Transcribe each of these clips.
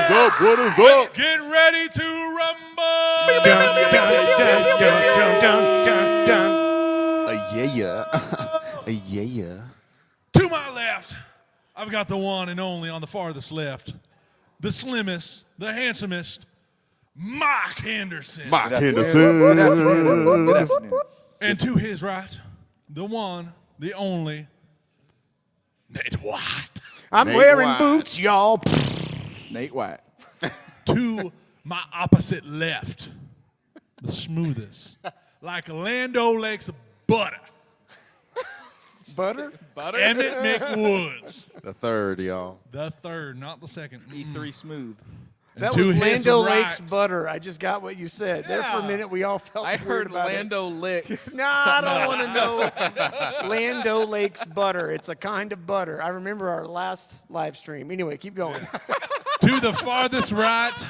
is up? What is Let's up? get ready to rumble. Dun, dun, dun, dun, dun, dun, dun, dun. Yeah. To my left, I've got the one and only on the farthest left, the slimmest, the handsomest, Mike Henderson. Mike Good Henderson. afternoon. And to his right, the one, the only, Nate White. I'm Nate wearing White. boots, y'all. Nate White. To my opposite left, the smoothest, like Lando Lake's butter, Butter? Emmett McWoods. The third, y'all. The third, not the second. E3 Smooth. And That to was his Lando right- Lake's butter. I just got what you said. There for a Yeah. minute, we all felt I weird heard about it. Lando Licks. No, I don't want to know. Lando Lake's butter. It's a kind of butter. I remember our last live stream. Anyway, keep going. To the farthest right,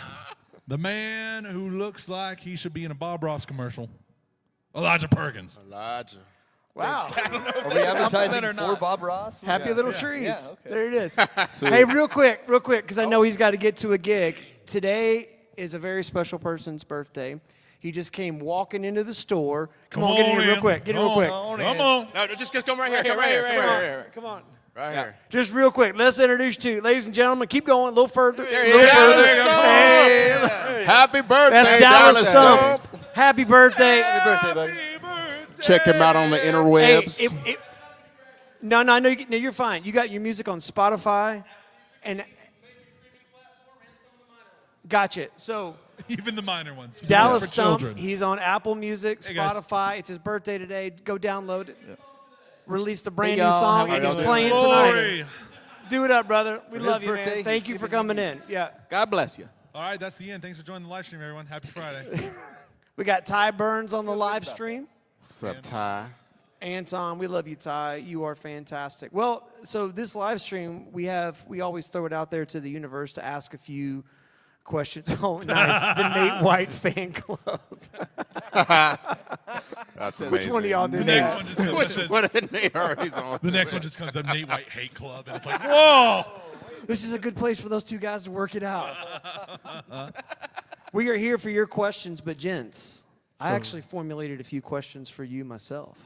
the man who looks like he should be in a Bob Ross commercial, Elijah Perkins. Elijah. Wow. Are we advertising or for not. Bob Ross? Happy little trees. Yeah, okay. There it is. Hey, real quick, because I know he's got to get to a gig. Today is a very special person's birthday. He just came walking into the store. Come on, get in here real quick. Get in real quick. Come on. No, just come right here. Come right here. Come on. Right here. Just real quick, let's introduce you to, ladies and gentlemen. Keep going a little further. There you go. Hey, Happy birthday, that's Dallas Stump. Stump. Happy birthday. Happy birthday, buddy. Check him out on the Hey, interwebs. no, you're fine. You got your music on Spotify, and gotcha. So Even the minor ones. Dallas for Stump, children. he's on Apple Music, Hey, guys. Spotify. It's his birthday today. Go download it. Released a brand Hey, new y'all. song, How and are he's y'all playing doing? tonight. Glory. Do it up, brother. We his love you, birthday, man. he's Thank you for giving coming me- in. Yeah. God bless you. All right, that's the end. Thanks for joining the live stream, everyone. Happy Friday. We got Ty Burns on the live stream. What's up, Ty? Anton, we love you, Ty. You are fantastic. Well, so this live stream, we always throw it out there to the universe to ask a few questions. Oh, nice. The Nate White fan club. That's Which amazing. one of y'all did The that? next one just comes and says, What did Nate already's on? the next one just comes up, Nate White Hate Club, and it's like, whoa! This is a good place for those two guys to work it out. We are here for your questions, but gents, I actually formulated a few questions for you myself.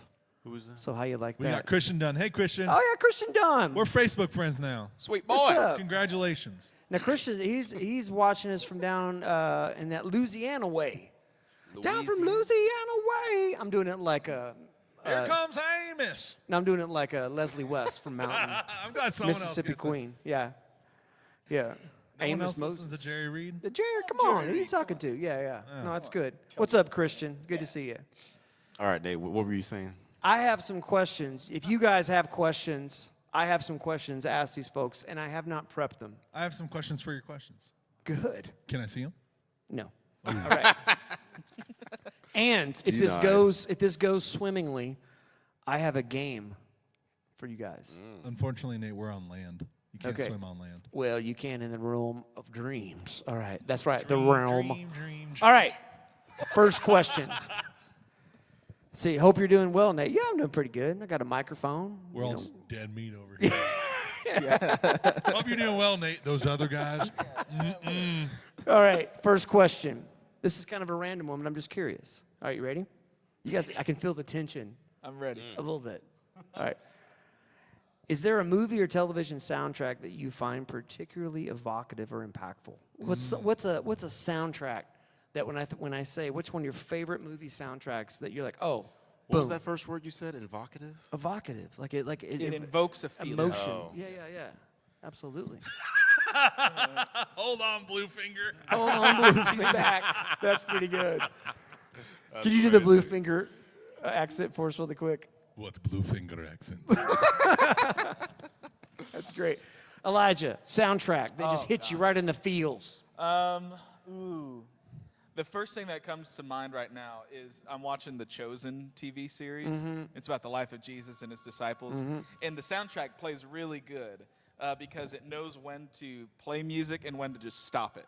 Who was that? So how you like We that? got Christian Dunn. Hey, Christian. Oh yeah, Christian Dunn. We're Facebook friends now. Sweet boy. What's up? Congratulations. Now Christian, he's watching us from down in that Louisiana way. Down from Louisiana way. I'm doing it like a. Here comes Amos. No, I'm doing it like a Leslie West from Mountain, I'm glad someone Mississippi else gets it. Queen. Yeah, yeah. No one Amos else Moses. listens to Jerry Reed. Jared, come on. Who are you talking to? Yeah. No, that's good. What's up, Christian? Good to see you. All right, Nate, what were you saying? I have some questions. If you guys have questions, I have some questions to ask these folks, and I have not prepped them. I have some questions for your questions. Good. Can I see them? No. All right. And if this Denied. goes swimmingly, I have a game for you guys. Unfortunately, Nate, we're on land. You can't Okay. swim on land. Well, you can in the realm of dreams. All right. That's right. The realm. Dream. All right. First question. See, hope you're doing well, Nate. Yeah, I'm doing pretty good. I got a microphone. We're you all know. just dead meat over here. Hope you're doing well, Nate. Those other guys. All right. First question. This is kind of a random one, but I'm just curious. All right, you ready? You guys, I can feel the tension I'm ready. a little bit. All right. Is there a movie or television soundtrack that you find particularly evocative or impactful? What's a soundtrack that when I say which one of your favorite movie soundtracks that you're like, oh, What was boom, that first word you said? Evocative? evocative, like it It invokes a feeling. emotion. Oh. Yeah, absolutely. Hold on, Bluefinger. Hold on, Blue. He's back. That's pretty good. Can you do the blue finger accent for us really quick? What's Bluefinger accent? That's great. Elijah, soundtrack that just hits you right in the feels. The first thing that comes to mind right now is I'm watching the Chosen TV series. It's about the life of Jesus and his disciples. And the soundtrack plays really good because it knows when to play music and when to just stop it.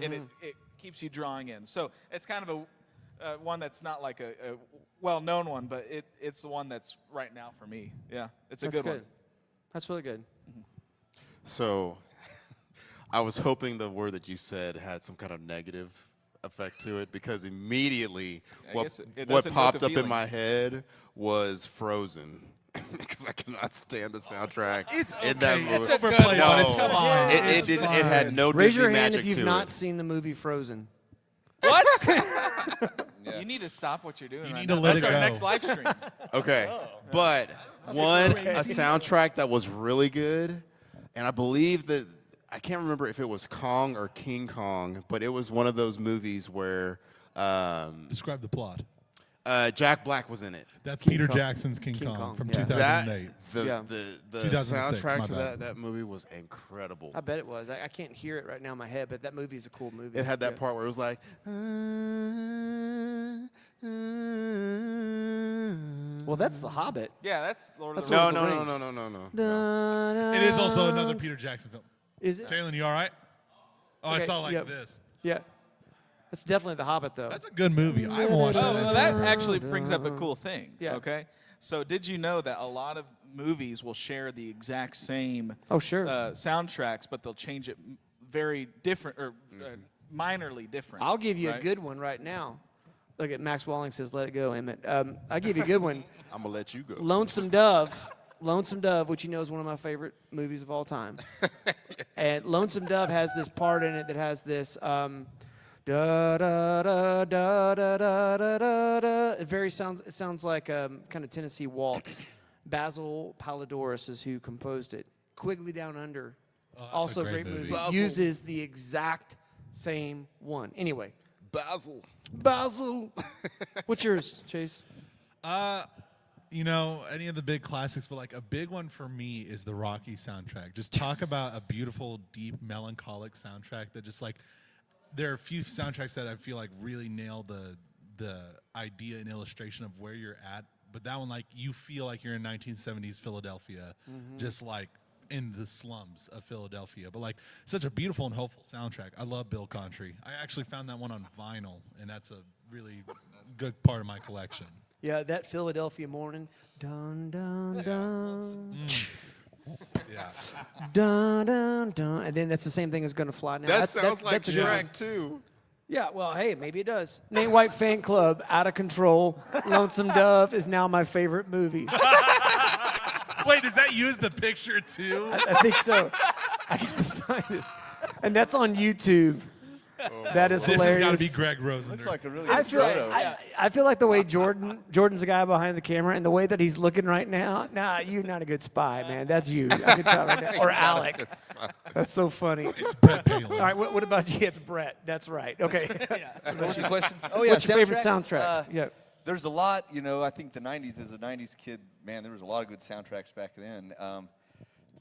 And it keeps you drawing in. So it's kind of a one that's not like a well-known one, but it's the one that's right now for me. Yeah, it's a That's good one. That's really good. So I was hoping the word that you said had some kind of negative effect to it because immediately I guess it what doesn't popped hurt up the in my head was Frozen. Because I cannot stand the soundtrack It's in that okay. movie. It's overplayed, no, but it's fine. it had no Raise Disney your hand magic if you've to not it. seen the movie Frozen. What? Yeah. You need to stop what you're doing. You right need now. to let That's it our go. next live stream. Okay, but a soundtrack that was really good, and I believe that I can't remember if it was Kong or King Kong, but it was one of those movies where Describe the plot. Jack Black was in it. That's King Peter Kong. Jackson's King King Kong Kong, from yeah. 2008. The 2006, soundtrack my to bad. that movie was incredible. I bet it was. I can't hear it right now in my head, but that movie is a cool movie. It had that Yeah. part where it was like. Well, that's The Hobbit. Yeah, that's Lord of That's the No, Lord Rings. of the no, Rings. no, no, no, no, no. It is also another Peter Jackson film. Is it? Jalen, you all right? Oh, I Okay, saw like yep. this. Yeah. That's definitely The Hobbit, though. That's a good movie. I haven't watched Oh, that. well, that actually brings up a cool thing. Yeah. Okay. So, did you know that a lot of movies will share the exact same Oh, sure. soundtracks, but they'll change it very different or minorly different? I'll give you a right? good one right now. Look at Max Walling says, "Let it go, Emmett." I'll give you a good one. I'm gonna let you go. Lonesome Dove. Lonesome Dove, which you know is one of my favorite movies of all time. And Lonesome Dove has this part in it that has this da da da da da da da da da. It sounds like kind of Tennessee waltz. Basil Palladorus is who composed it. Quigley Down Under, also a great great movie. movie. Basil. Uses the exact same one. Anyway, Basil. Basil. What's yours, Chase? You know, any of the big classics, but like a big one for me is the Rocky soundtrack. Just talk about a beautiful, deep, melancholic soundtrack that just like, there are a few soundtracks that I feel like really nail the idea and illustration of where you're at. But that one, like, you feel like you're in 1970s Philadelphia, just like in the slums of Philadelphia. But like, such a beautiful and hopeful soundtrack. I love Bill Country. I actually found that one on vinyl, and that's a really good part of my collection. Yeah, that Philadelphia morning. Dun dun dun. Yeah. Dun dun dun. And then that's the same thing as Gonna Fly Now. That sounds like that's a good one. Shrek too. Yeah, well, hey, maybe it does. Nate White Fan Club, Out of Control. Lonesome Dove is now my favorite movie. Wait, does that use the picture too? I think so. I can find it. And that's on YouTube. That is This has hilarious. got to be Greg Rosender. Looks like a really I good feel, photo. I feel like the way Jordan's the guy behind the camera, and the way that he's looking right now. Nah, you're not a good spy, man. That's you. I can tell right now. Or Alec. That's so funny. It's Brett Palin. All right, what about you? It's Brett. That's right. Okay. What was the question? Oh, yeah, What's your favorite soundtracks? soundtrack? Yeah. There's a lot, you know, I think the 90s, as a 90s kid, man, there was a lot of good soundtracks back then.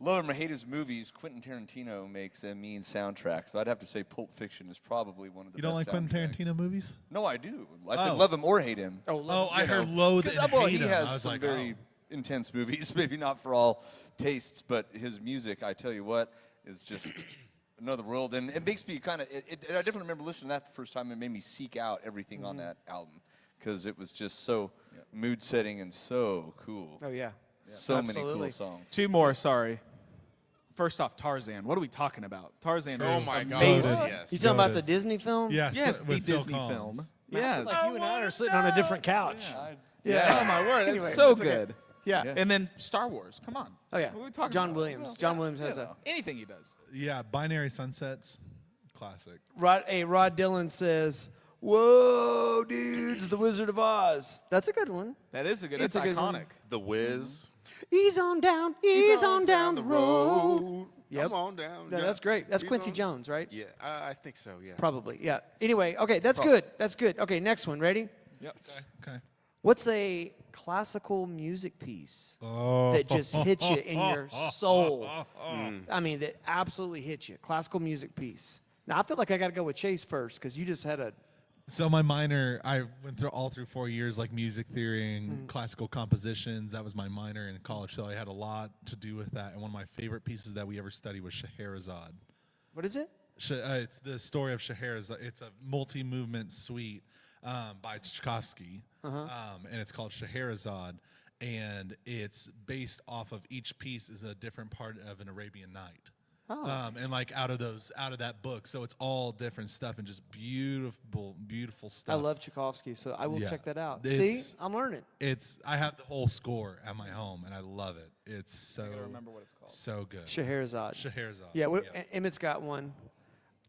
Love him or hate his movies, Quentin Tarantino makes a mean soundtrack. So I'd have to say Pulp Fiction is probably one of the You don't like best Quentin soundtracks. Tarantino movies? No, I do. I said Oh. love him or hate him. Oh, I You know, heard loathe 'cause, and well, hate he him. has I was some like, very intense movies, maybe not for all tastes, but his music, I tell you what, is just another world. And it makes me kind of, I definitely remember listening to that the first time. It made me seek out everything on that album because it was just so mood setting and so cool. Oh, yeah. So many Absolutely. cool songs. Two more, sorry. First off, Tarzan. What are we talking about? Tarzan. Oh is my God! amazing. Yes. You talking about the Goated. Disney film? Yes, Yes, the with Phil Disney Collins. film. Man, I Yes. feel like you and I are sitting on a different couch. Oh my word, Anyway, it's so that's okay. good. Yeah. And then Star Wars. Come on. Oh, yeah. What are we talking John about? Williams. John Williams has a. Anything he does. Yeah, Binary Sunsets, classic. Rod Dillon says, "Whoa, dudes, The Wizard of Oz." That's a good one. That is a good. It's It's a good iconic. The Wiz. Ease on down, ease on down the road. Yep. Come on down. No, yeah. that's great. That's He's Quincy on- Jones, right? Yeah, I think so. Yeah. Probably. Yeah. Anyway, okay, that's good. That's good. Okay, next one. Ready? Yep. Okay. What's a classical music piece Oh. that just hits you in your soul? I mean, that absolutely hits you. Classical music piece. Now, I feel like I got to go with Chase first because you just had a. So my minor, I went through all through 4 years, like music theory and classical compositions. That was my minor in college, so I had a lot to do with that. And one of my favorite pieces that we ever studied was Scheherazade. What is it? It's the story of Scheherazade. It's a multi-movement suite by Tchaikovsky, and it's called Scheherazade. And it's based off of each piece is a different part of an Arabian Night. and like out of that book. So it's all different stuff and just beautiful stuff. I love Tchaikovsky, so I will Yeah. check that out. It's- See, I'm learning. I have the whole score at my home, and I love it. It's so I gotta remember what it's called. so good. Scheherazade. Scheherazade. Yeah, Emmett's got one.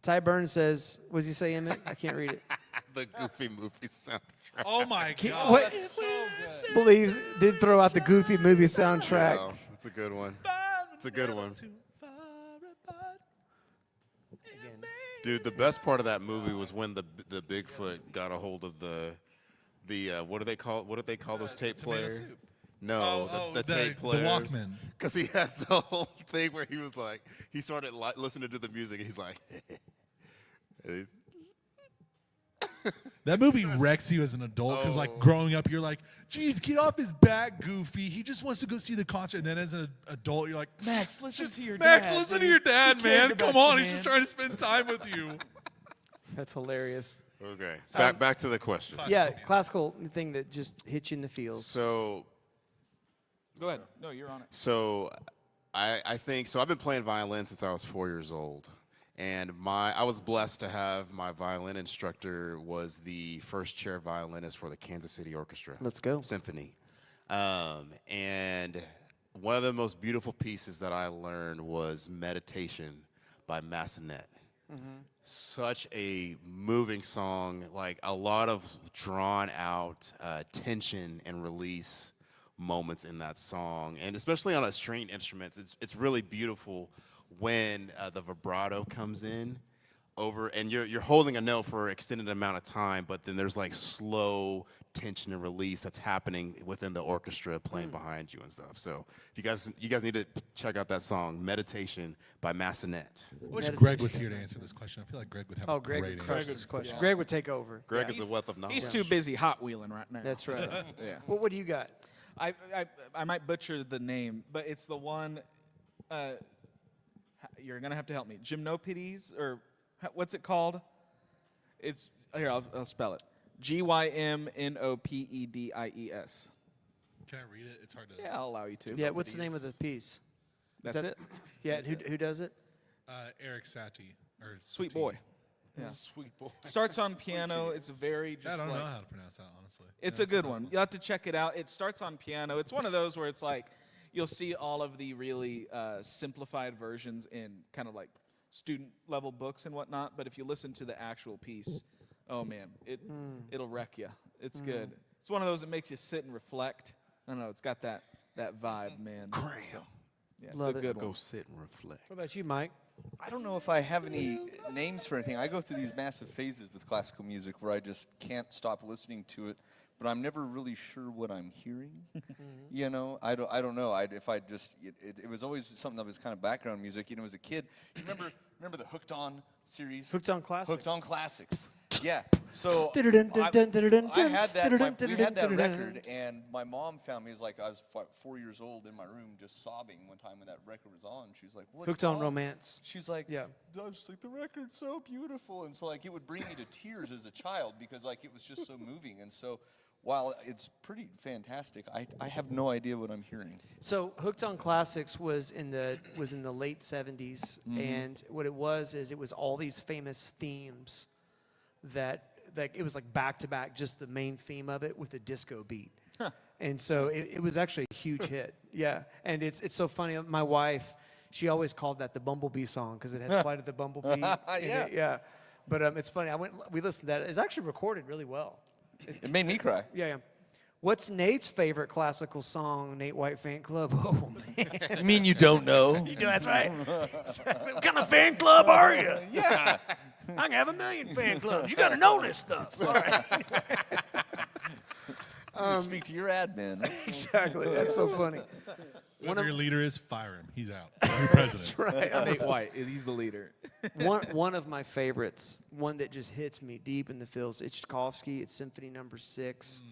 Ty Burns says, what does he say, Emmett? I can't read it. The Goofy movie soundtrack. Oh my god. What? Believes did throw out the Goofy movie soundtrack. Wow, that's a good one. It's a good one. Dude, the best part of that movie was when the Bigfoot got a hold of the what do they call those tape tomato players? soup. No, Oh, the tape players. The Walkman. Because he had the whole thing where he was like, he started listening to the music and he's like, and he's, That movie wrecks you as an adult because, like, Oh. growing up, you're like, "Geez, get off his back, Goofy. He just wants to go see the concert." And then, as an adult, you're like, Max, listen to your Max, dad. listen to your dad, He cares man. about Come on, you, he's just man." trying to spend time with you." That's hilarious. okay. Back to the question. Yeah, classical thing that just hits you in the feels. So Go ahead. No, you're on it. So I think so. I've been playing violin since I was 4 years old, and I was blessed to have my violin instructor was the first chair violinist for the Kansas City Orchestra. Let's go. Symphony, and one of the most beautiful pieces that I learned was Meditation by Massenet. Such a moving song, like a lot of drawn out tension and release moments in that song, and especially on a stringed instruments, it's really beautiful when the vibrato comes in over, and you're holding a note for an extended amount of time, but then there's like slow tension and release that's happening within the orchestra playing behind you and stuff. So if you guys need to check out that song, Meditation by Massenet. I wish Meditation. Greg was here to answer this question. I feel like Greg would have Oh, a Greg great would crush answer. this question. Greg would take over. Greg is a wealth of knowledge. He's too busy hot wheeling right now. That's right. Yeah. Well, what do you got? I might butcher the name, but it's the one. You're gonna have to help me. Gymnopedes, or what's it called? It's here. I'll spell it. Gymnopedies. Can I read it? It's hard to. Yeah, I'll allow you to. Yeah, what's the name of the piece? That's that- it. Yeah, who does it? Eric Satie. Or Sweet Satie. boy. Yeah. Sweet boy. Starts on piano. It's very I just don't like. know how to pronounce that, honestly. It's Yeah, a good tough one. You'll have to check it out. It starts on piano. It's one of those where it's like you'll see all of the really simplified versions in kind of like student level books and whatnot. But if you listen to the actual piece, oh man, it'll wreck you. It's good. It's one of those that makes you sit and reflect. I don't know. It's got that vibe, man. Cram. Yeah, it's Love a it. good Go one. sit and reflect. What about you, Mike? I don't know if I have any names for anything. I go through these massive phases with classical music where I just can't stop listening to it, but I'm never really sure what I'm hearing. You know, I don't know. It was always something that was kind of background music. You know, as a kid, you remember the Hooked On series? Hooked on Classics. Hooked On Classics. Yeah. So I Dun-dun-dun, had dun-dun-dun-dun, that. We had that dun-dun-dun-dun-dun. record, and my mom found me. I was 4 years old in my room, just sobbing one time when that record was on. She's like, "What's Hooked on wrong?" Romance. She's like, Yeah. I was just like, the record's so beautiful. And so, like, it would bring me to tears as a child because, like, it was just so moving. And so, while it's pretty fantastic, I have no idea what I'm hearing. So Hooked on Classics was in the late 70s, and what it was is it was all these famous themes that it was like back to back, just the main theme of it with a disco beat. And so it was actually a huge hit. Yeah, and it's so funny. My wife, she always called that the Bumblebee song because it had Flight of the Bumblebee. in Yeah. it, yeah. But it's funny. We listened to that. It's actually recorded really well. It made me cry. Yeah. What's Nate's favorite classical song, Nate White Fan Club? Oh, man. I mean, you don't know. You do, that's right. What kind of fan club are you? Yeah. I can have 1,000,000 fan clubs. You got to know this stuff. All right. Speak to your admin. That's Exactly. That's so funny. Whoever your leader is, fire him. He's out. New president. Right. Nate White. He's the leader. One of my favorites, one that just hits me deep in the feels, it's Tchaikovsky. It's Symphony Number 6.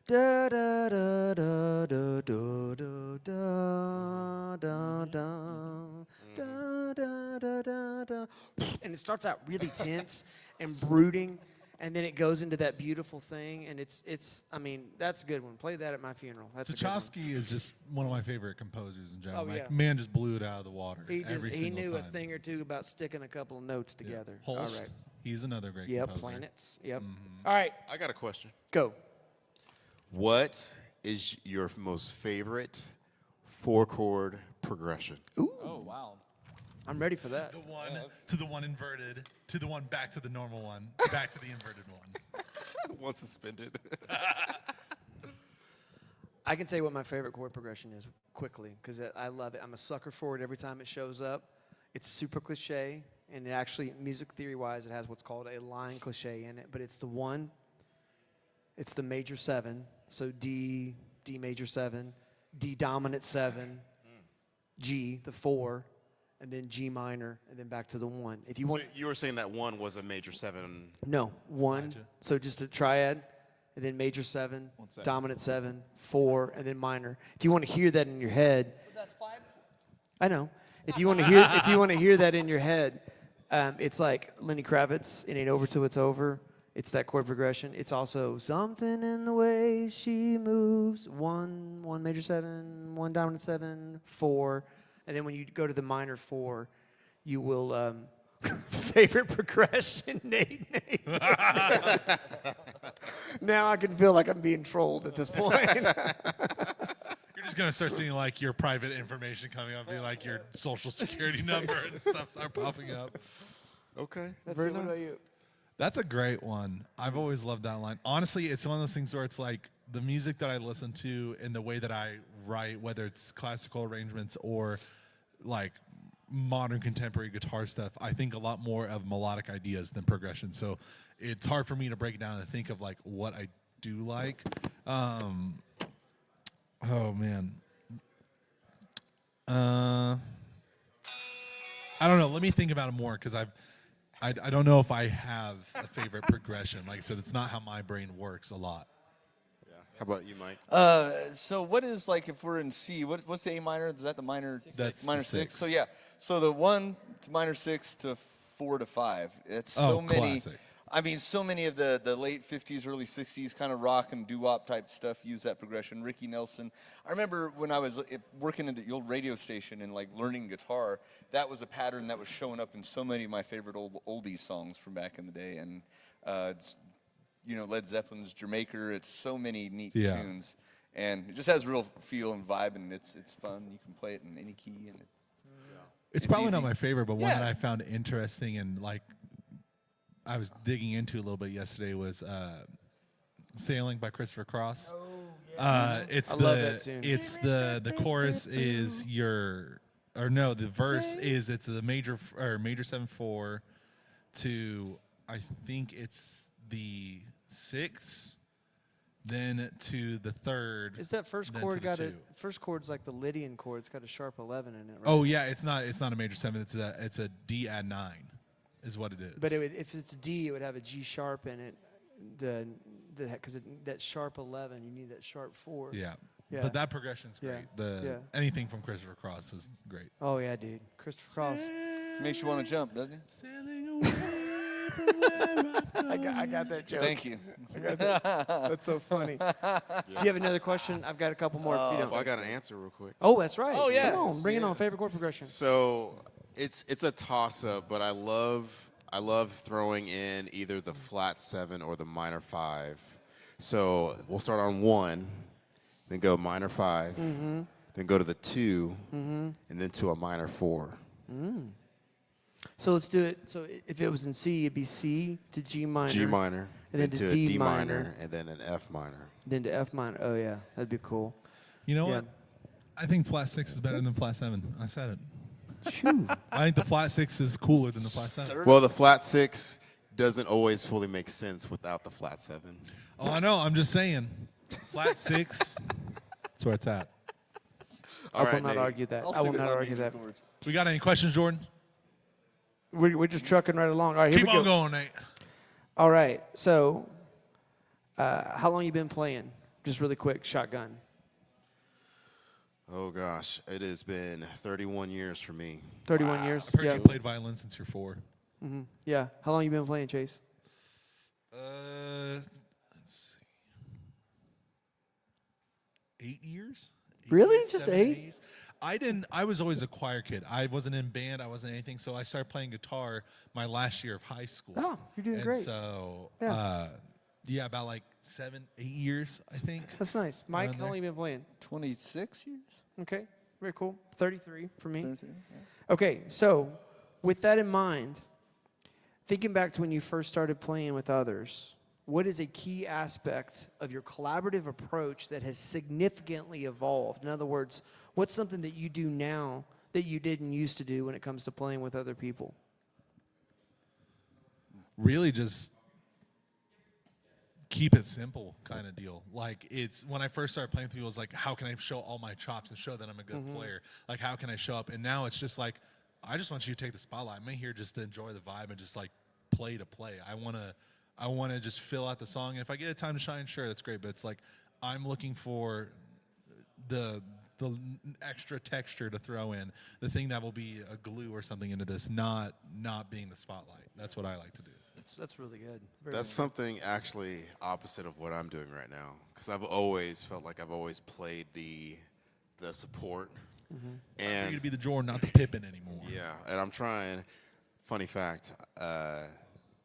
Da da da da da da da da da da da da da da. And it starts out really tense and brooding, and then it goes into that beautiful thing, and it's. I mean, that's a good one. Play that at my funeral. That's a good one. Tchaikovsky is just one of my favorite composers in general. Oh, yeah. Man just blew it out of the water He every he single knew time. a thing or two about sticking a couple of notes Yeah. together. Holst, All right. he's another great Yep. composer. Planets. Yep. All right. I got a question. Go. What is your most favorite 4-chord progression? Ooh. Oh wow. I'm ready for that. The one to the one inverted, to the one back to the normal one, back to the inverted one. One suspended. I can tell you what my favorite chord progression is quickly because I love it. I'm a sucker for it every time it shows up. It's super cliche, and it actually, music theory-wise, it has what's called a line cliche in it. But it's the one. It's the major 7. So D, D major 7, D dominant 7, G, the 4, and then G minor, and then back to the 1. If you So want, you were saying that 1 was a major 7. no, 1. Gotcha. So just a triad, and then major 7, 1 second. dominant 7, 4, and then minor. If you want to hear that in your head, That's 5 chords. I know. If you want to hear that in your head, it's like Lenny Kravitz. It ain't over till it's over. It's that chord progression. It's also something in the way she moves. 1 major 7, 1 dominant 7, 4, and then when you go to the minor 4, you will favorite progression, Nate. Now I can feel like I'm being trolled at this point. You're just gonna start seeing like your private information coming up, be like your social security number and stuff start popping up. Okay. That's very good. What nice. about you? That's a great one. I've always loved that line. Honestly, it's one of those things where it's like the music that I listen to and the way that I write, whether it's classical arrangements or like modern contemporary guitar stuff, I think a lot more of melodic ideas than progression. So it's hard for me to break it down and think of like what I do like. Oh man. I don't know. Let me think about it more because I don't know if I have a favorite progression. Like I said, it's not how my brain works a lot. Yeah. How about you, Mike? So what is like if we're in C? What's the A minor? Is that the minor? That's minor the 6. 6. So yeah. So the 1 to minor 6 to 4 to 5. It's so Oh, many. classic. I mean, so many of the late 50s, early 60s kind of rock and doo-wop type stuff use that progression. Ricky Nelson. I remember when I was working at the old radio station and like learning guitar, that was a pattern that was showing up in so many of my favorite old oldies songs from back in the day. And it's, you know, Led Zeppelin's Jamaica. It's so many neat Yeah. tunes, and it just has real feel and vibe, and it's fun. You can play it in any key, and It's It's probably not easy. my favorite, but one Yeah. that I found interesting and like I was digging into a little bit yesterday was "Sailing" by Christopher Cross. It's I the love that tune. it's the chorus is your or no the verse is it's the major 7/4 to I think it's the 6th, then to the 3rd. Is that first then chord to the got a 2. first chord's like the Lydian chord? It's got a sharp 11 in it, right? Oh yeah, it's not a major 7. It's a D add 9, is what it is. But it would, if it's D, it would have a G sharp in it. Because that sharp 11, you need that sharp 4. yeah. Yeah. But that progression's Yeah. great. Yeah. Anything from Christopher Cross is great. Oh yeah, dude. Christopher Cross. makes you want to jump, doesn't it? Sailing away from where I got that joke. Thank you. That's so funny. Do you have another question? I've got a couple more. if you don't. Well, I got an answer real quick. Oh, that's right. Oh, yeah. Come on, bring it on. Favorite chord progression. So it's a toss-up, but I love throwing in either the flat 7 or the minor 5. So we'll start on 1, then go minor 5, then go to the 2, and then to a minor 4. So let's do it. So if it was in C, it'd be C to G minor. G minor, And then then to to a D D minor, minor. and then an F minor. Then to F minor. Oh yeah, that'd be cool. You know Yeah. what? I think flat 6 is better than flat 7. I said it. I think the flat 6 is cooler than the flat 7. Well, the flat 6 doesn't always fully make sense without the flat 7. Oh, I know. I'm just saying. Flat 6. That's where it's at. All I right, will not Nate. argue that. I'll I will stick with not my argue major that. chords. We got any questions, Jordan? We're just trucking right along. All right, here Keep we on go. going, Nate. All right. So, how long you been playing? Just really quick, shotgun. Oh gosh, it has been 31 years for me. 31 years. I've heard Yeah. you played violin since you're 4. Yeah. How long you been playing, Chase? Let's see. 8 years? Really? Years, Just 7, 8? years. I was always a choir kid. I wasn't in band. I wasn't anything. So I started playing guitar my last year of high school. Oh, you're doing and great. So, Yeah. about like 7, 8 years, I think. That's nice. Mike, Around how long there. you been playing? 26 years? Okay, very cool. 33 for me. 33, yeah. Okay, so with that in mind, thinking back to when you first started playing with others, what is a key aspect of your collaborative approach that has significantly evolved? In other words, what's something that you do now that you didn't used to do when it comes to playing with other people? Really just keep it simple kind of deal. Like it's when I first started playing with people, it's like, how can I show all my chops and show that I'm a good player? Like, how can I show up? And now it's just like, I just want you to take the spotlight. I'm here just to enjoy the vibe and just like play to play. I want to just fill out the song. And if I get a time to shine, sure, that's great. But it's like, I'm looking for the extra texture to throw in, the thing that will be a glue or something into this, not being the spotlight. That's what I like to do. That's really good. Very That's something actually opposite of what I'm doing right now, because I've always felt like I've always played the support, You're going and to be the Jordan, not the Pippen anymore. yeah, and I'm trying. Funny fact,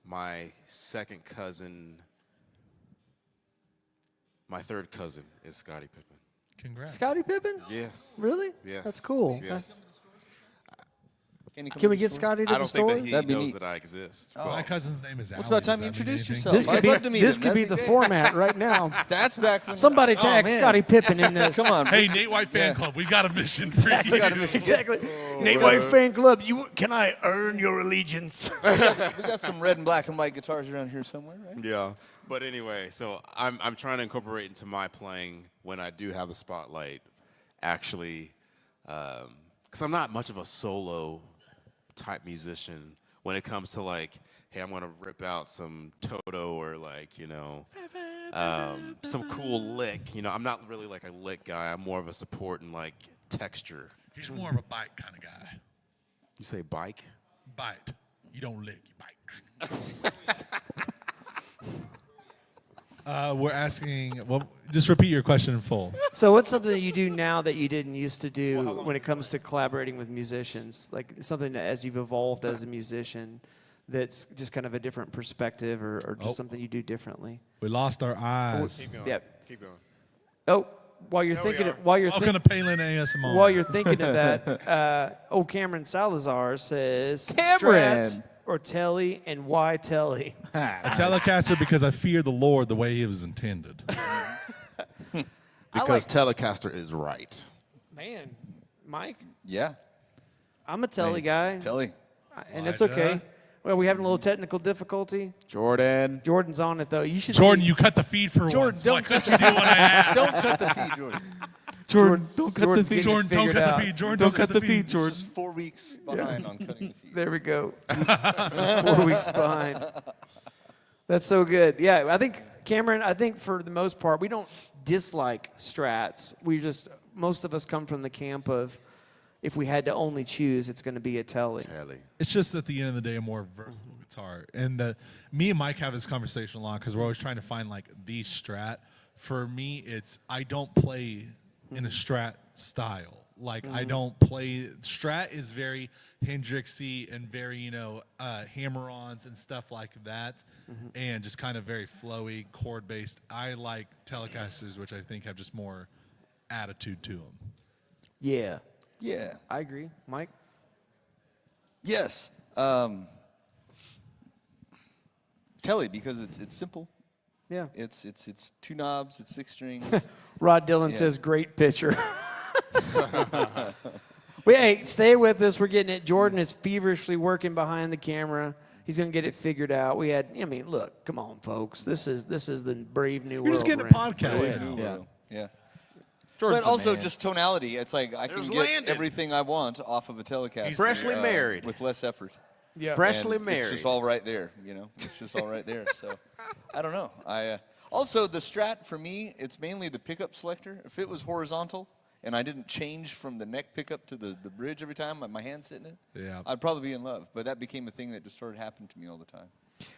my second cousin, my third cousin is Scottie Pippen. Congrats. Scottie Pippen? Yes. Really? Yes. That's cool. Yes. Can we get Scottie to I the don't think story? that he That'd be knows neat. that I exist. My cousin's name is What's Allie. about time Does you that mean introduced anything? yourself? This could I'd be, love to meet this him. could be That'd the great. format right now. That's back when Somebody tag man. Scottie Pippen in this. Come on. Hey, Nate White fan club, we got a mission for you. Exactly. Nate White fan club. Can I earn your allegiance? We got some red and black and white guitars around here somewhere, right? Yeah. But anyway, so I'm trying to incorporate into my playing when I do have the spotlight, actually, because I'm not much of a solo type musician when it comes to like, hey, I'm gonna rip out some Toto or like, some cool lick. I'm not really like a lick guy. I'm more of a support and like texture. He's more of a bite kind of guy. You say bike? Bite. You don't lick, you bite. We're asking, well, just repeat your question in full. So what's something that you do now that you didn't used to do when it comes to collaborating with musicians? Like something that as you've evolved as a musician that's just kind of a different perspective or just something you do differently? We lost our eyes. Keep going. Yep. Keep going. Oh, while you're There we thinking are. of, while you're Welcome to Palin ASMR. while you're thinking of that, Cameron Salazar says Cameron! Strat or Telly, and why Telly? a Telecaster because I fear the Lord the way he was intended. Because Telecaster is right. Man, Mike, Yeah. I'm a Telly guy, Telly. and it's Why, okay. duh? Well, we having a little technical difficulty. Jordan. Jordan's on it though. You should Jordan, see, you cut the feed for Jordan, once. Why don't couldn't you do what I asked? Don't cut the feed, Jordan. Jordan, don't cut Jordan, the feed. don't cut the feed. Jordan, don't cut the feed. Just 4 weeks behind on cutting the feed. There we go. This is 4 weeks behind. That's so good. Yeah, I think, Cameron, for the most part, we don't dislike Strats. Most of us come from the camp of if we had to only choose, it's going to be a Telly. Telly. It's just at the end of the day a more versatile guitar. And me and Mike have this conversation a lot because we're always trying to find like the Strat. For me, it's I don't play in a Strat style. Like I don't play. Strat is very Hendrixy and very hammer-ons and stuff like that, and just kind of very flowy chord based. I like Telecasters, which I think have just more attitude to them. Yeah, Yeah. I agree. Mike? Yes. Telly, because it's simple. Yeah. It's 2 knobs. It's 6 strings. Rod Dillon Yeah. says, great picture. Wait, hey, stay with us. We're getting it. Jordan is feverishly working behind the camera. He's going to get it figured out. Look, come on, folks. This is the brave new world. You're just getting a we're in. podcast Yeah. now. Yeah. Yeah. Jordan's But the also man. just tonality. It's like I There's can get Landon. everything I want off of a Telecaster. Freshly married. With less effort. Yeah. Freshly And married. It's just all right there, It's just all right there. So, I don't know. Also, the Strat for me, it's mainly the pickup selector. If it was horizontal, and I didn't change from the neck pickup to the bridge every time, my hand's sitting it, Yeah. I'd probably be in love. But that became a thing that just started happening to me all the time.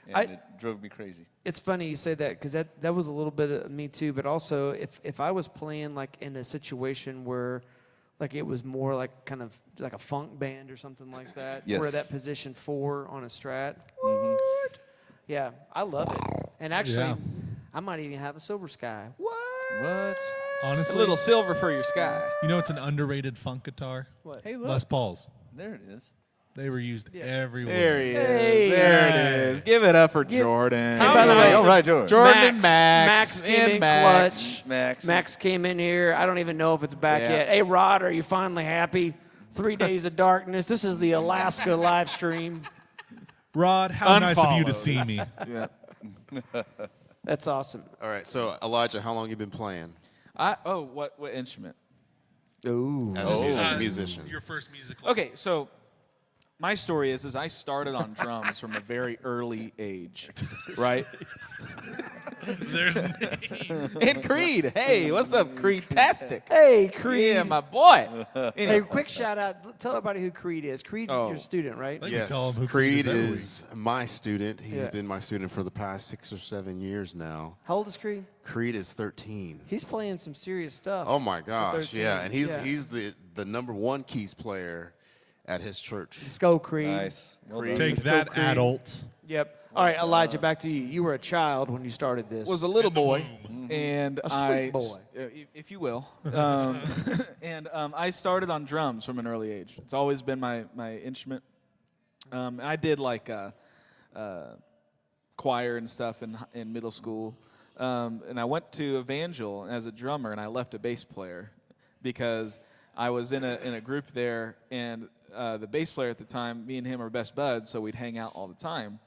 And I- it drove me crazy. It's funny you say that because that was a little bit of me too. But also, if I was playing like in a situation where, like it was more like kind of like a funk band or something like that, Yes. where that position 4 on a Strat. Mm-hmm. What? Yeah, I love it. And actually, Yeah. I might even have a Silver Sky. What? What? A Honestly, little silver for your sky. you know it's an underrated funk guitar? What? Hey, look. Les Pauls. There it is. They were used There everywhere. he Hey. is. There it is. Give it up for Give- Jordan. Hey, by the way, All right, George. Jordan and Max came and in Max. clutch. Max came in here. I don't even know if it's back Yeah. yet. Hey, Rod, are you finally happy? 3 days of darkness. This is the Alaska live stream. Rod, how nice of you to Unfollowed. see me. Yeah. That's awesome. All right, so Elijah, how long you been playing What instrument? Ooh. as a musician? Your first musical. Okay, so my story is I started on drums from a very early age, right? There's name. And Creed. Hey, what's up, Creed-tastic? Hey, Creed. Yeah, my boy. Hey, Anyway, quick shout out. Tell everybody who Creed is. Creed, Oh. your student, right? Thank Yes, tell him who Creed Creed is is my student. He's Yeah. been my student for the past 6 or 7 years now. How old is Creed? Creed is 13. He's playing some serious stuff. Oh my gosh, 13, yeah, and he's yeah. he's the #1 keys player at his church. Let's go, Creed. Nice. Well done. Take Let's go, that, Creed. adults. Yep. All right, Elijah, back to you. You were a child when you started this. Was a little boy, and A sweet I, boy. if you will, and I started on drums from an early age. It's always been my instrument. And I did like choir and stuff in middle school, and I went to Evangel as a drummer, and I left a bass player because I was in a group there, and the bass player at the time, me and him are best buds, so we'd hang out all the time.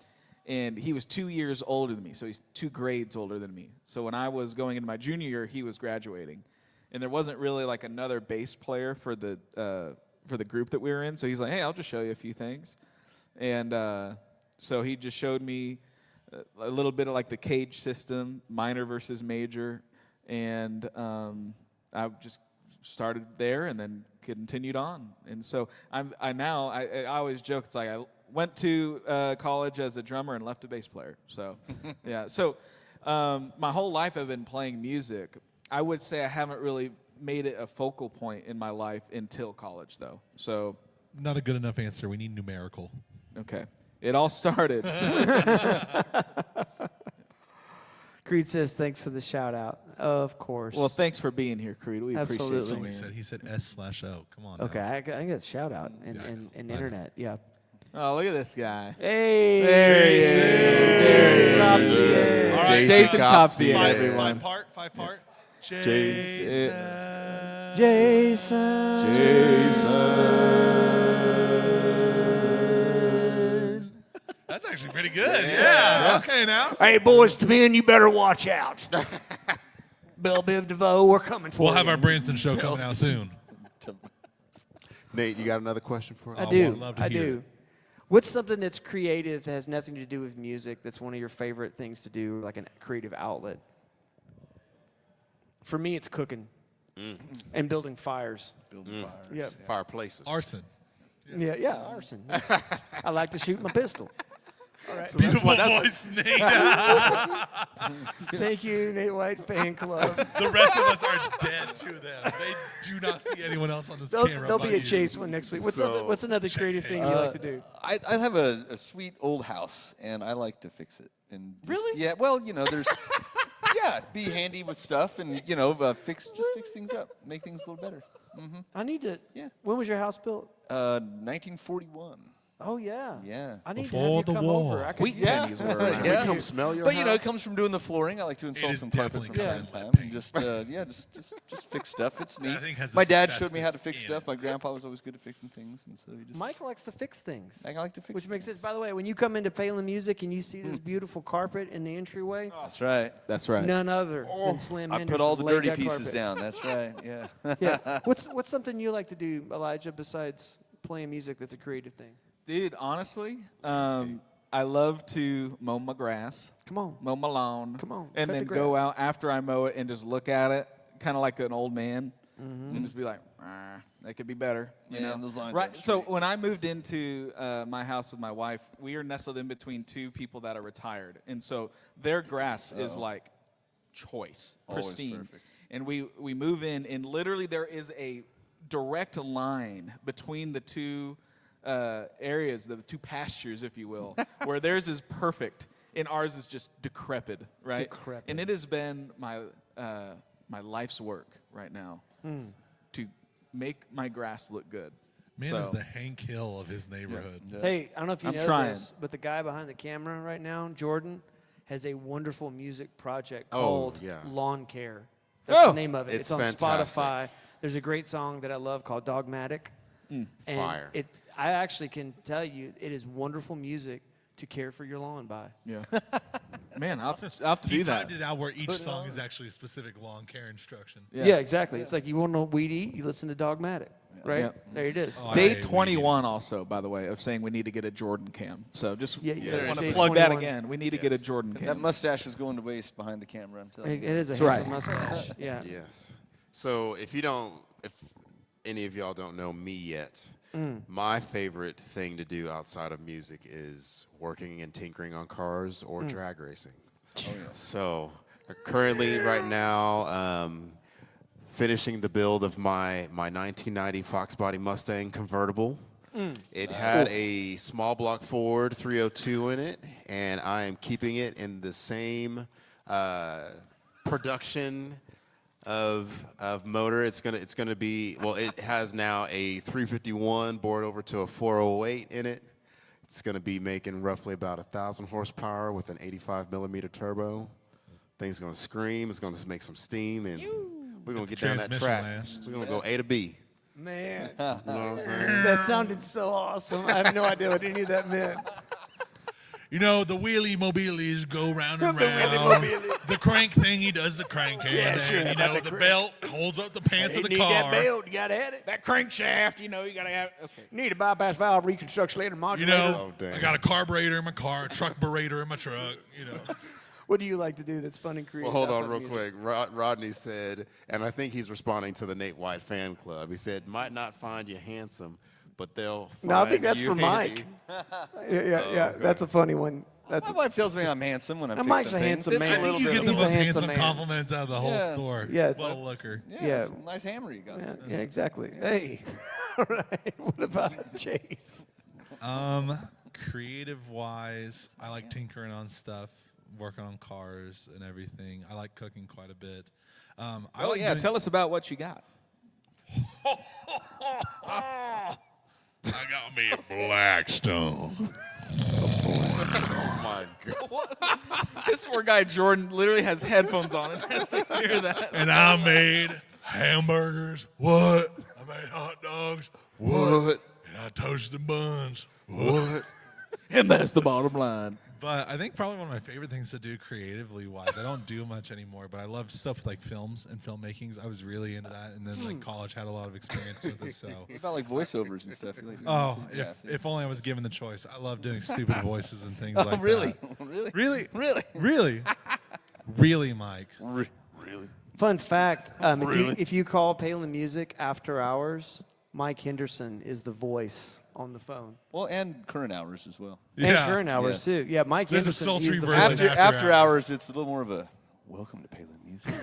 And he was 2 years older than me, so he's 2 grades older than me. So when I was going into my junior year, he was graduating, and there wasn't really like another bass player for the group that we were in. So he's like, "Hey, I'll just show you a few things," and so he just showed me a little bit of like the cage system, minor versus major, and I just started there and then continued on. And so I always joke, it's like I went to college as a drummer and left a bass player. So yeah, so my whole life I've been playing music. I would say I haven't really made it a focal point in my life until college though. So Not a good enough answer. We need numerical. okay, it all started. Creed says, thanks for the shout out. Of course. Well, thanks for being here, Creed. We Absolutely. appreciate So it. he said. He said S/O. Come on. now. Okay, I get a shout out in Yeah, in I know. internet. Yeah. Oh, look at this guy. Hey, There he is. Jason Copsey. All right, Jason Copsey, Copsey. everyone. Five part. Jason. That's actually pretty good. Yeah. Okay, now. Hey, boys to men, you better watch out. Bell Biv DeVoe, we're coming for We'll you. have our Branson show coming out soon. Nate, you got another question for us? I Oh, do. I'd love to I hear do. it. What's something that's creative that has nothing to do with music that's one of your favorite things to do, like a creative outlet? For me, it's cooking and building fires. Building fires. Yeah. Fireplaces. Arson. Yeah, arson. I like to shoot my pistol. Beautiful voice, Nate. Thank you, Nate White Fan Club. The rest of us are dead to them. They do not see anyone else on this camera. There'll be but a you. chase one next week. What's So- another creative thing you like to do? I have a sweet old house, and I like to fix it. And just- Really? Yeah. Well, there's yeah, be handy with stuff, and fix things up, make things a little better. I need to. Yeah. When was your house built? 1941. Oh yeah. Yeah. I need Before to have you the come war. over. I could, Wheat Yeah. pennies were Can around. we Yeah. come smell your But house? it comes from doing the flooring. I like to install is some carpet from definitely time to covered time. with paint. Just fix stuff. It's neat. thing has My dad showed me how to asbestos fix in stuff. it. My grandpa was always good at fixing things, and so he just. Mike likes to fix things. I like to fix. Which makes sense. things. By the way, when you come into Phelan Music and you see this beautiful carpet in the entryway, That's right. That's right. none other than Slim I Henderson put all the laid dirty that pieces carpet. down. That's right. Yeah. Yeah. What's something you like to do, Elijah, besides playing music that's a creative thing? Dude, honestly, I love to mow my grass, Come on. mow my lawn. Come on, And cut then the go grass. out after I mow it and just look at it, kind of like an old man. and just be like, that could be better. You Man, know? those lines right. aren't So straight. when I moved into my house with my wife, we are nestled in between two people that are retired, and so their grass is like choice, Always pristine. perfect. And we move in, and literally there is a direct line between the two areas, the two pastures, if you will, where theirs is perfect and ours is just decrepit, right? Decrepit. And it has been my my life's work right now to make my grass look good. Man so, is the Hank Hill of his neighborhood. Hey, I don't know if you I'm know trying. this, but the guy behind the camera right now, Jordan, has a wonderful music project Oh, called yeah. Lawn Care. That's the Oh, name of it. it's on fantastic. Spotify. There's a great song that I love called Dogmatic. And Fire. I actually can tell you it is wonderful music to care for your lawn by. yeah. Man, I'll have to He do that. timed it out where each song is actually a specific lawn care instruction. Yeah, exactly. It's like you want to know weed eat, you listen to Dogmatic, right? Yep. There it is. Oh, Day Hey, 21 also, by the way, of saying we need to get a Jordan cam. So just Yeah, yeah. want to Day plug that 21. again. We need to get a Jordan That cam. mustache is going to waste behind the camera. I'm telling It you. is a That's handsome right. mustache. Yeah. Yes. So if any of y'all don't know me yet, my favorite thing to do outside of music is working and tinkering on cars or drag racing. Oh, yeah. So currently, right now, finishing the build of my 1990 Fox Body Mustang convertible. It had a small block Ford 302 in it, and I am keeping it in the same production of motor. It's gonna be, well, it has now a 351 bored over to a 408 in it. It's gonna be making roughly about 1,000 horsepower with an 85 millimeter turbo. Thing's gonna scream. It's gonna make some steam, and we're gonna get down that transmission track. last. We're gonna go A to B. Man, You know what I'm saying? that sounded so awesome. I have no idea what any of that meant. You know, the wheelie mobilies go round and round. The crank thing, he does the cranking. Yeah, and sure, then, you about know, the the crank. belt holds up the pants of the need car. that belt, you gotta have it. That crankshaft, you know, you got to have. Okay. Need a bypass valve reconstruction later You modulator. know, Oh, dang. I got a carburetor in my car, a truck berator in my truck. You know, What do you like to do that's fun and creative? Well, hold on outside real music? quick. Rodney said, and I think he's responding to the Nate White fan club. He said, might not find you handsome, but they'll find No, I think that's you for Mike. Yeah. That's a funny one. That's My wife tells me I'm handsome when I'm fixing Mike's a things. handsome It's man. a I little think you bit get of the He's a most handsome handsome man. compliments out of the whole Yeah. store. Yeah, What a it's- looker. Yeah. It's a nice hammer you got. yeah, exactly. Hey, all right. What about Chase? Creative wise, I like tinkering on stuff, working on cars and everything. I like cooking quite a bit. I Oh, like yeah. doing- Tell us about what you got. I got me a Blackstone. Oh, my God. This poor guy, Jordan, literally has headphones on and has to hear that. And I made hamburgers. What? I made hot dogs. What? And I toasted buns. What? And that's the bottom line. But I think probably one of my favorite things to do creatively wise, I don't do much anymore, but I love stuff like films and filmmakings. I was really into that, and then like college had a lot of experience with it. So, What about like voiceovers and stuff? You like doing oh, that too? Yeah, see. if only I was given the choice. I love doing stupid voices and things like really? that. Really? Really? Really? Really? Really, Mike? Really? Fun fact: if you call Palin Music after hours, Mike Henderson is the voice on the phone. Well, and current hours as well. And Yeah. current hours Yes. too. Yeah, Mike There's a Henderson. sultry he's the version. voice. After After hours. hours, it's a little more of a welcome to Palin Music.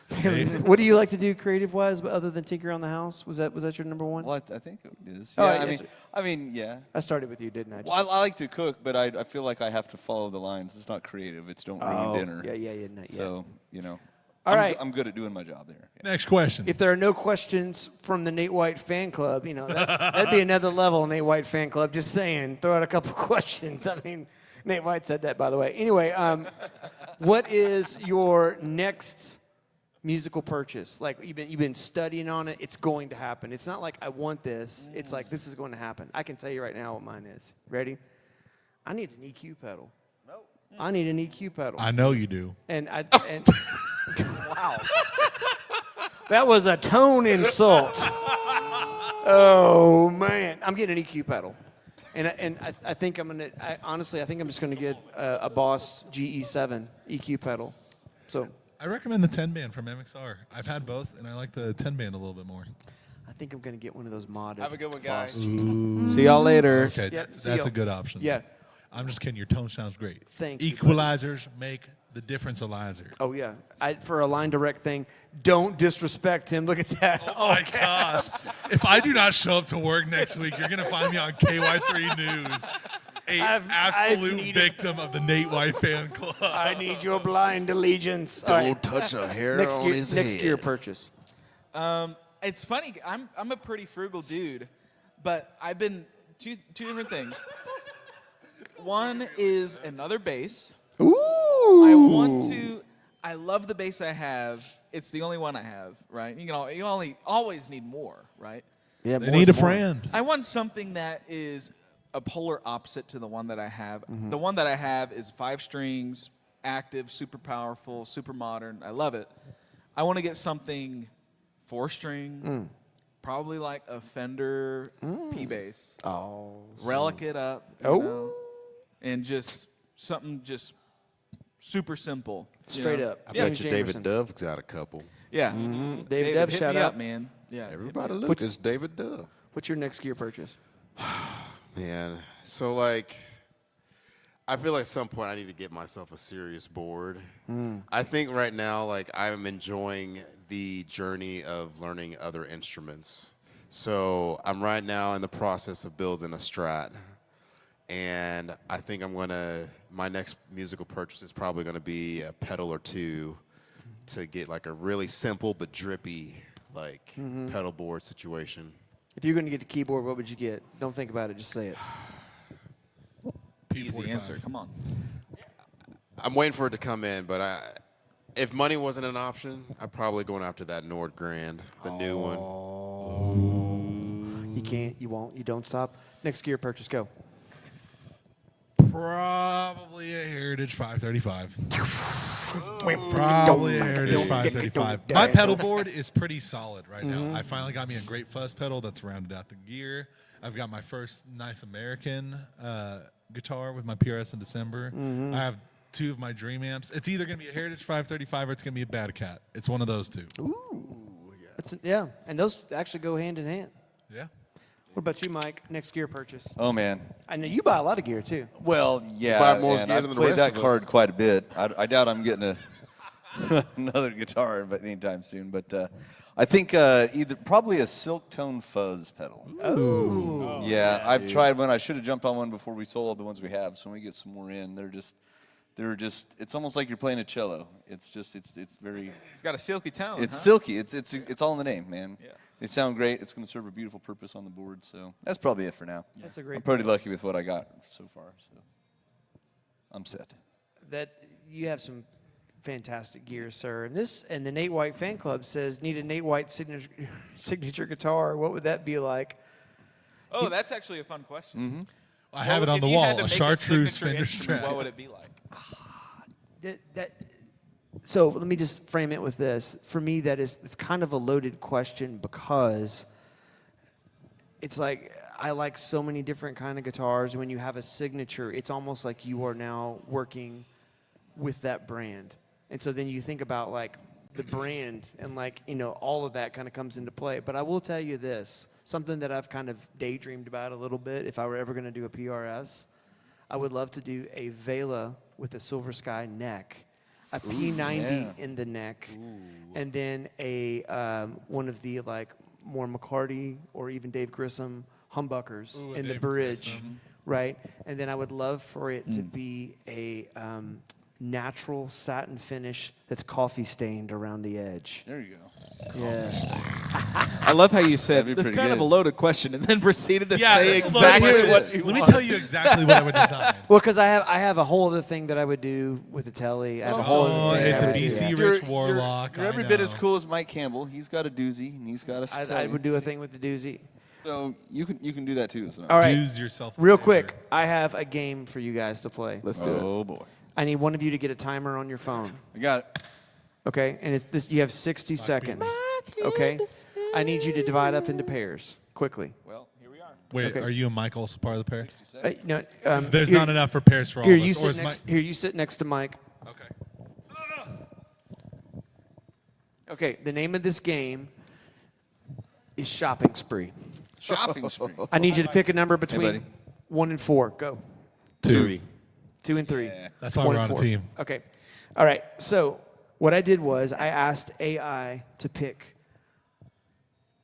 Palin Music. What do you like to do creative wise, other than tinker on the house? Was that your number one? well, I think it is. Oh, Yeah, yes, I mean, yeah. I started with you, didn't I? Well, I like to cook, but I feel like I have to follow the lines. It's not creative. It's don't ruin dinner. Yeah. Not yet. So, you know. All right. I'm good at doing my job there. Yeah. Next question. If there are no questions from the Nate White fan club, you know, that'd be another level, Nate White fan club. Just saying, throw out a couple questions. I mean, Nate White said that, by the way. Anyway, what is your next musical purchase? Like you've been studying on it. It's going to happen. It's not like I want this. It's like this is going to happen. I can tell you right now what mine is. Ready? I need an EQ pedal. I need an EQ pedal. I know you do. And wow. That was a tone insult. Oh man, I'm getting an EQ pedal, and I think honestly I think I'm just gonna get a Boss GE7 EQ pedal. So I recommend the 10 band from MXR. I've had both, and I like the 10 band a little bit more. I think I'm gonna get one of those modded. Have a good one, guys. See y'all later. Okay, Yeah, that's see a y'all. good option. Yeah. I'm just kidding. Your tone sounds great. Thank you, buddy. Equalizers make the difference alizer. Oh yeah. For a line direct thing, don't disrespect him. Look at that. Oh my gosh. If I do not show up to work next week, you're going to find me on KY3 News, a I've absolute needed- victim of the Nate White fan club. I need your blind allegiance. All Don't right. touch a hair Next on gear, his next head. gear purchase. It's funny. I'm a pretty frugal dude, but I've been two different things. One is another bass. Ooh. I love the bass I have. It's the only one I have, right? You always need more, right? Yeah, They need a friend. I want something that is a polar opposite to the one that I have. The one that I have is 5 strings, active, super powerful, super modern. I love it. I want to get something 4-string, probably like a Fender P bass. Oh. Relic it up, you Oh. know, and just something just super simple. you Straight know? up. I James bet you David Jamerson. Dove's got a couple. Yeah. David Dove, hit shout me out. up, man. Yeah. Everybody look, it's David Dove. What's your next gear purchase? Man, so like, I feel like at some point I need to get myself a serious board. I think right now, like, I'm enjoying the journey of learning other instruments. So I'm right now in the process of building a Strat. And I think my next musical purchase is probably gonna be a pedal or two to get like a really simple but drippy, like, pedal board situation. If you're going to get a keyboard, what would you get? Don't think about it. Just say it. Easy P45. answer. Come on. I'm waiting for it to come in, but if money wasn't an option, I'm probably going after that Nord Grand, the new one. You can't. You won't. You don't stop. Next gear purchase. Go. Probably a Heritage 535. Probably a Heritage 535. My pedal board is pretty solid right now. I finally got me a great fuzz pedal that's rounded out the gear. I've got my first nice American guitar with my PRS in December. I have 2 of my Dream amps. It's either going to be a Heritage 535 or it's going to be a Bad Cat. It's one of those 2. Yeah, and those actually go hand in hand. Yeah. What about you, Mike? Next gear purchase. Oh man. I know you buy a lot of gear too. Well, yeah, buy more and gear I've than the played rest that of us. card quite a bit. I doubt I'm getting another guitar, but anytime soon. But I think probably a Silk Tone Fuzz pedal. Oh. Yeah, I've tried one. I should have jumped on one before we sold all the ones we have. So when we get some more in, they're just. It's almost like you're playing a cello. It's very. It's got a silky tone. It's huh? silky. It's all in the name, man. Yeah. They sound great. It's going to serve a beautiful purpose on the board. So that's probably it for now. That's a great I'm pretty lucky with what I got so far. So I'm set. That you have some fantastic gear, sir. And the Nate White fan club says need a Nate White signature guitar. What would that be like? Oh, that's actually a fun question. I have it on If the you had wall, to a make chartreuse signature Fender instrument, Strat. What would it be like? So let me just frame it with this. For me, it's kind of a loaded question because it's like I like so many different kind of guitars. When you have a signature, it's almost like you are now working with that brand. And so then you think about like the brand and like, all of that kind of comes into play. But I will tell you this, something that I've kind of daydreamed about a little bit. If I were ever going to do a PRS, I would love to do a Vela with a Silver Sky neck, a P90 in the neck, and then a one of the like more McCarty or even Dave Grissom humbuckers Ooh, a in the Dave bridge, Grissom. right? And then I would love for it to be a natural satin finish that's coffee stained around the edge. There you go. Yeah. I love how you said That'd be that's pretty kind of a good. loaded question and then proceeded to Yeah, say that's a loaded exactly question. what you Let me want. tell you exactly what I would design. Well, because I have a whole other thing that I would do with the telly. I have a whole Oh, other thing it's I a would do. BC You're- Rich Warlock. You're I every bit as know. cool as Mike Campbell. He's got a doozy and he's got a I telly. would do a thing with the doozy. So you can do that too. So. All right, Use yourself. real quick, I have a game for you guys to play. Let's do it. Oh boy. I need one of you to get a timer on your phone. I got it. Okay, and it's this. You have 60 seconds. Okay, I need you to divide up into pairs quickly. Well, here we are. Wait, Okay. are you and Mike also part of the pair? 60 seconds. No, There's here- not enough for pairs for all Here of you us. Or sit is next. Mike? Here you sit next to Mike. Okay. Okay, the name of this game is Shopping Spree. Shopping spree. I need you to pick a number between buddy. 1 and 4. Go. 2. 2 and 3. That's why 1 we're and on a 4. team. Okay. All right. So what I did was I asked AI to pick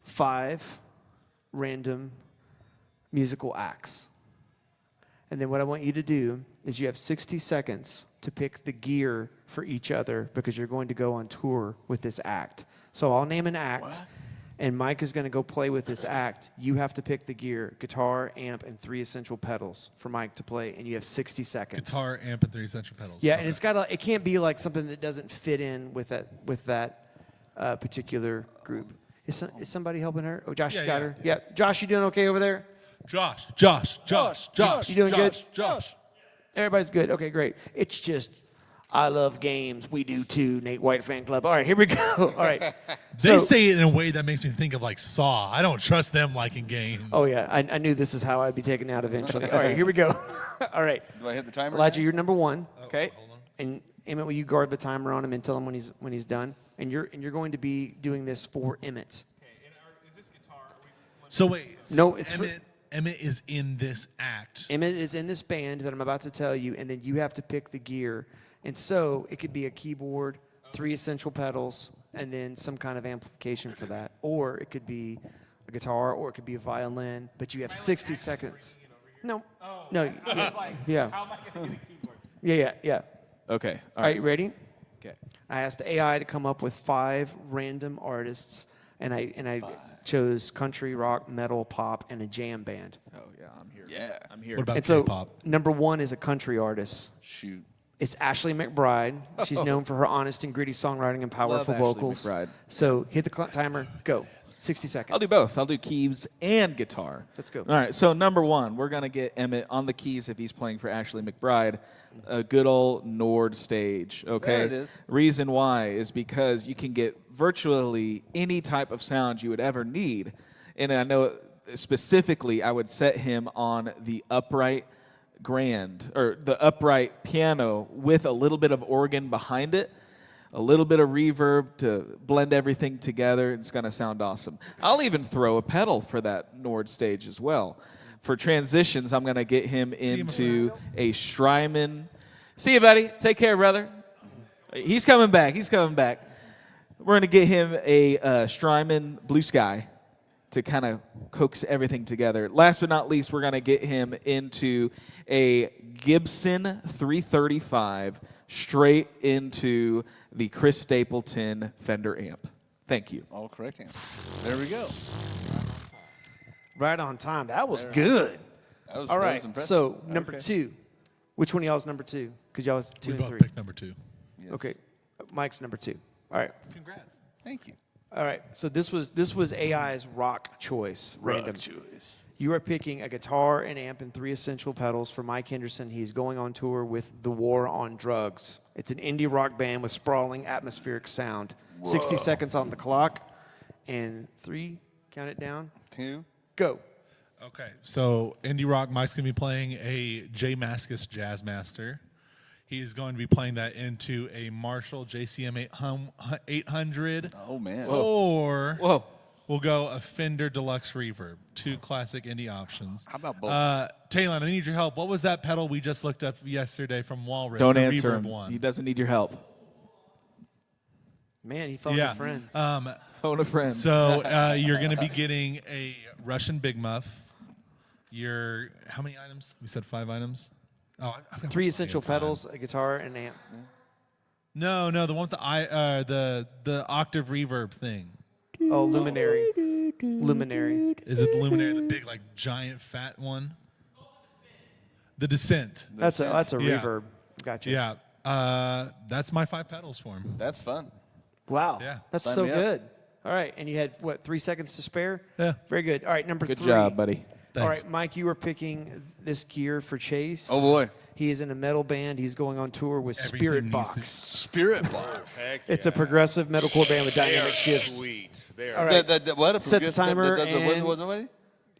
5 random musical acts. And then what I want you to do is you have 60 seconds to pick the gear for each other because you're going to go on tour with this act. So I'll name an act, and Mike is going to go play with this act. You have to pick the gear, guitar, amp, and 3 essential pedals for Mike to play, and you have 60 seconds. Guitar, amp, and 3 essential pedals. Yeah, Okay. and it's got it can't be like something that doesn't fit in with that particular group. Is somebody helping her? Oh, Josh Yeah, got yeah. her. Yeah, Josh, you doing okay over there? Josh. You doing good? Josh. Everybody's good. Okay, great. It's just, I love games. We do too. Nate White Fan Club. All right, here we go. All right. They So- say it in a way that makes me think of like Saw. I don't trust them liking games. Oh yeah, I knew this is how I'd be taken out eventually. All right, here we go. All right, Do I hit the timer? Elijah, you're number 1. Okay. And Emmett, will you guard the timer on him and tell him when he's done? And you're going to be doing this for Emmett. So wait. So No, it's for- Emmett is in this act. Emmett is in this band that I'm about to tell you, and then you have to pick the gear. And so it could be a keyboard, 3 essential pedals, and then some kind of amplification for that. Or it could be a guitar, or it could be a violin, but you have 60 seconds. No. No. Yeah. How am I going to get a keyboard? Yeah. Okay. All right, you ready? Okay. I asked AI to come up with 5 random artists, and I chose country, rock, metal, pop, and a jam band. Oh, yeah, I'm here. Yeah. I'm here. What about And so K-pop? number 1 is a country artist. Shoot. It's Ashley McBride. She's known for her honest and gritty songwriting and powerful Ashley vocals. McBride. So hit the timer. Go. 60 seconds. I'll do both. I'll do keys and guitar. Let's go. All right. So number 1, we're gonna get Emmett on the keys if he's playing for Ashley McBride, a good old Nord stage. Okay. There it is. Reason why is because you can get virtually any type of sound you would ever need, and I know specifically I would set him on the upright grand or the upright piano with a little bit of organ behind it, a little bit of reverb to blend everything together. It's going to sound awesome. I'll even throw a pedal for that Nord stage as well. For transitions, I'm going to get him into a Strymon. See you, buddy. Take care, brother. He's coming back. We're going to get him a Strymon Blue Sky to kind of coax everything together. Last but not least, we're going to get him into a Gibson 335 straight into the Chris Stapleton Fender amp. Thank you. All correct answer. There we go. Right on time. That was good. That was, All that right. was impressive. So number Okay. 2. Which one of y'all is number 2? Because y'all was 2 We and both 3. picked number 2. Yes. Okay. Mike's number 2. All right. Congrats. Thank you. All right. So this was AI's rock choice. Random. choice. You are picking a guitar, an amp, and 3 essential pedals for Mike Henderson. He's going on tour with The War on Drugs. It's an indie rock band with sprawling atmospheric sound. 60 seconds on the clock. And 3, count it down, 2. go. Okay, so indie rock, Mike's gonna be playing a J Mascis Jazzmaster. He's going to be playing that into a Marshall JCM 800, Oh, man. or Whoa. we'll go a Fender Deluxe Reverb. 2 classic indie options. How about both? Talon, I need your help. What was that pedal we just looked up yesterday from Walrus? Don't the answer Reverb him. one. He doesn't need your help. Man, he phoned yeah. a friend. Phone a friend. So you're going to be getting a Russian Big Muff. How many items? We said 5 items. Oh, I've got 3 plenty essential of time. pedals, a guitar, and an amp. No, the one with the octave reverb thing. Oh, Luminary. Luminary. Is it the Luminary, the big like giant fat one? The Descent. That's a Yeah. reverb. Gotcha. Yeah. That's my 5 pedals for him. That's fun. Wow. Yeah. That's Sign so me up. good. All right, and you had what, 3 seconds to spare? Yeah. Very good. All right, number Good 3. job, buddy. All Thanks. right, Mike, you were picking this gear for Chase. Oh, boy. He is in a metal band. He's going on tour with Everything Spirit needs Box. to- Spirit Box. Heck It's a yeah. progressive metalcore band with They dynamic are shifts. sweet. They All are. right. What? A Set the progressive timer that does a- and- what?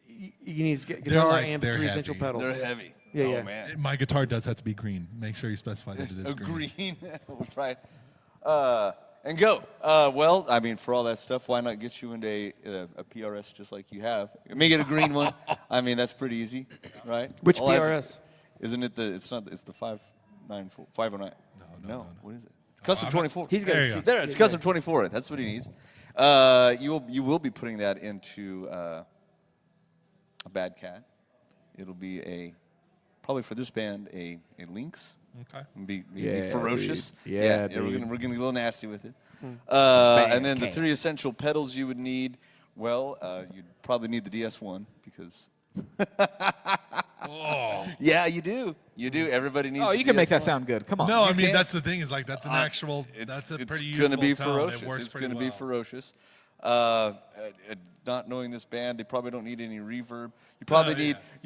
You need guitar, like- amp, they're and 3 essential heavy. pedals. They're heavy. Yeah, oh, yeah. man. My guitar does have to be green. Make sure you specify that it is A green. green. We'll try. And go. Well, I mean, for all that stuff, why not get you into a PRS just like you have? Make it a green one. I mean, that's pretty easy, right? Which All that's- PRS? Isn't it the? It's not. It's the 594, 509. No. What is it? Custom 24. He's got There to you see. go. There, it's custom 24. That's what he needs. You will be putting that into a Bad Cat. It'll be probably for this band a Lynx. Okay. Be Yeah, ferocious. dude. Yeah, we're dude. gonna be a little nasty with it. Hmm. And then the 3 essential pedals you would need. Well, you'd probably need the DS1 because. Yeah, you do. You do. Everybody needs. Oh, the you can make that DS1. sound good. Come on. No, I mean can't- that's the thing is like that's an actual It's that's a it's pretty gonna usable be tone. ferocious. It works It's pretty gonna well. be ferocious. Not knowing this band, they probably don't need any reverb. You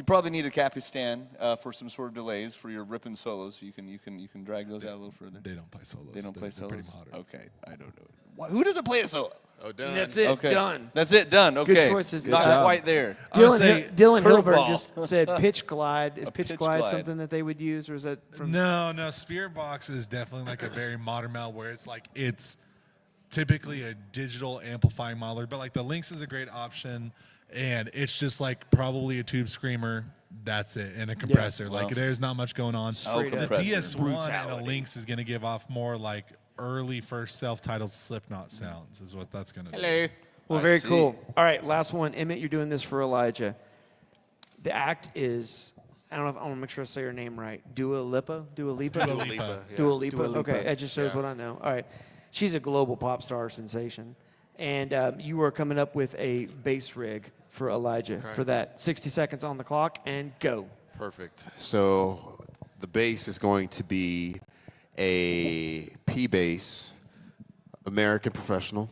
probably need a Capistan for some sort of delays for your ripping solos. You can drag those out a little further. They don't play solos. They don't play They're pretty solos. modern. Okay, I don't know. Who doesn't play a solo? Oh, done. That's it. Okay, Done. That's it. Done. Okay. choices. Not job. quite there. I would Dylan, say Dylan Hilbert curveball. just said pitch glide. Is pitch pitch glide glide. something that they would use, or is that from? No, Spirit Box is definitely like a very modern metal where it's like it's typically a digital amplifying modeler, but like the Lynx is a great option, and it's just like probably a tube screamer. That's it, and a compressor. well. like there's not much going on. Oh, Straight up. The compressor. DS1 and a Brutality. Lynx is going to give off more like early first self-titled Slipknot sounds, is what that's going to do. Hello. Well, I very see. cool. All right, last one. Emmett, you're doing this for Elijah. The act is, I don't know if I want to make sure I say her name right. Dua Lipa? Dua Lipa? Dua Lipa. yeah. Dua Lipa. Dua Lipa. Okay, that just shows Yeah. what I know. All right. She's a global pop star sensation. And you are coming up with a bass rig for Elijah Okay. for that. 60 seconds on the clock and go. Perfect. So the bass is going to be a P bass, American Professional.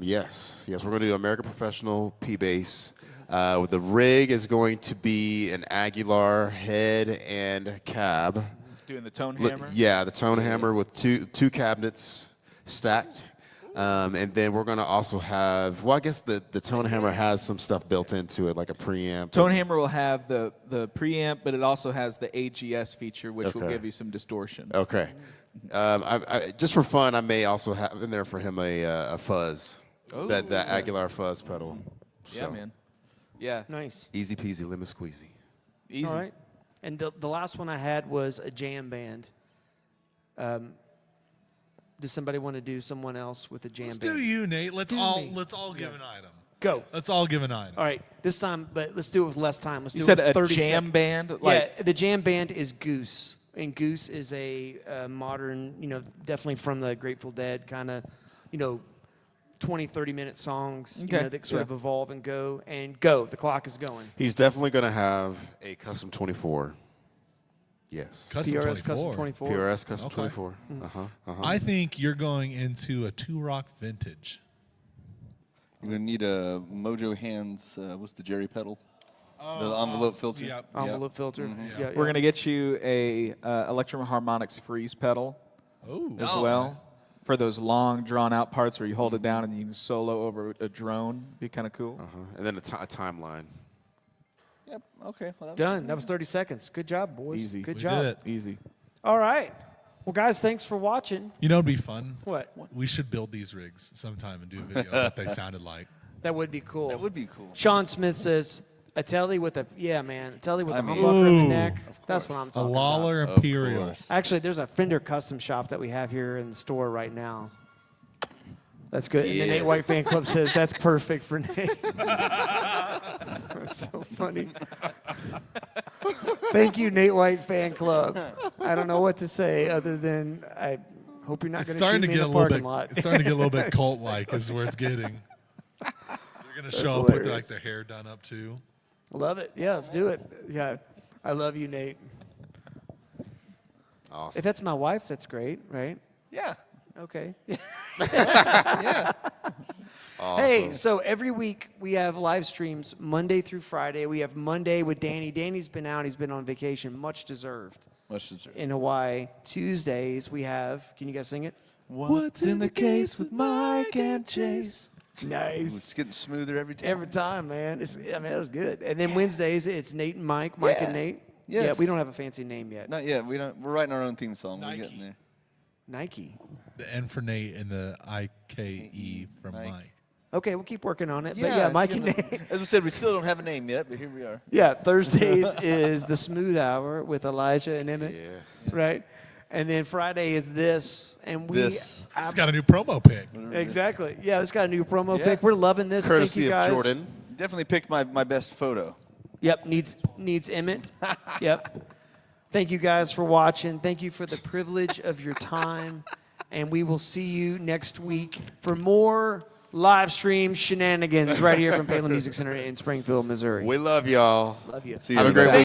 Yes, we're going to do American Professional P bass. The rig is going to be an Aguilar head and cab. Doing the tone Look, hammer. yeah, the tone hammer with two cabinets stacked. And then we're going to also have, well, I guess the tone hammer has some stuff built into it, like a preamp. Tone Hammer will have the preamp, but it also has the AGS feature, which will Okay. give you some distortion. Okay. I just for fun, I may also have in there for him a fuzz, that Aguilar fuzz pedal. Yeah, So, man. Yeah. Nice. Easy peasy, lemon squeezy. Easy. All right. And the last one I had was a jam band. Does somebody want to do someone else with a jam Let's band? do you, Nate. Let's Do all me. give an item. Go. Let's all give an item. All right. This time, but let's do it with less time. Let's You do said it a with 30 jam sec- band? Like, Yeah, the jam band is Goose. And Goose is a modern, definitely from the Grateful Dead kind of, 20, 30-minute songs Okay, that sort yeah. of evolve and go. And go. The clock is going. He's definitely going to have a custom 24. Yes. Custom PRS 24. Custom 24. PRS custom Okay. 24. I think you're going into a Two Rock Vintage. You're gonna need a Mojo Hands. What's the Jerry pedal? The envelope filter. Yep. Envelope filter. Yeah, we're going to get you a Electrum Harmonics freeze pedal Oh, as well for those long, drawn-out parts where you hold it down and you can solo over a drone. Be kind of cool. And then a timeline. Yep. Okay. Well, Done. That was 30 seconds. Good job, boys. Easy. Good We job. did it. Easy. All right. Well, guys, thanks for watching. You know, it'd be fun. What? We should build these rigs sometime and do a video of what they sounded like. That would be cool. that would be cool. Sean Smith says, a telly with a, yeah, man, a telly with a mean- humbucker in the Ooh. neck. That's what I'm A talking Lawler about. Imperial. course. Actually, there's a Fender custom shop that we have here in the store right now. That's good. And the Yeah. Nate White Fan Club says, that's perfect for Nate. That's so funny. Thank you, Nate White Fan Club. I don't know what to say other than I hope you're not It's going to shoot starting to me get in a the little parking bit. lot. It's starting to get a little bit cult-like, is where it's getting. You're gonna show up with like the hair done up too. Love it. Yeah, let's do it. Yeah. I love you, Nate. Awesome. If that's my wife, that's great, right? Yeah. Okay. Awesome. Hey, so every week we have live streams Monday through Friday. We have Monday with Danny. Danny's been out. He's been on vacation, much deserved, Much deserved. in Hawaii. Tuesdays we have, can you guys sing it? What's in the case with Mike and Chase? Nice. It's getting smoother every time. Every time, man. That was good. And then Wednesdays it's Nate and Mike, Mike Yeah. and Nate. Yeah, Yes. we don't have a fancy name yet. Not yet. We don't. We're writing our own theme song. Nike. We're getting there. Nike. The N for Nate and the IKE from Mike. Mike. Okay, we'll keep working on it. But yeah, Mike and Nate. As we said, we still don't have a name yet, but here we are. Yeah, Thursdays is the Smooth Hour with Elijah and Emmett, right? And then Friday is this, and we This. He's got a new promo pic. exactly. Yeah, it's got a new promo Yeah. pic. We're loving this. Courtesy Thank you of guys. Jordan. Definitely picked my best photo. Yep, needs Emmett. Yep. Thank you guys for watching. Thank you for the privilege of your time, and we will see you next week for more live stream shenanigans right here from Palin Music Center in Springfield, Missouri. We love y'all. Love you. See you Have a in great Saturday. week.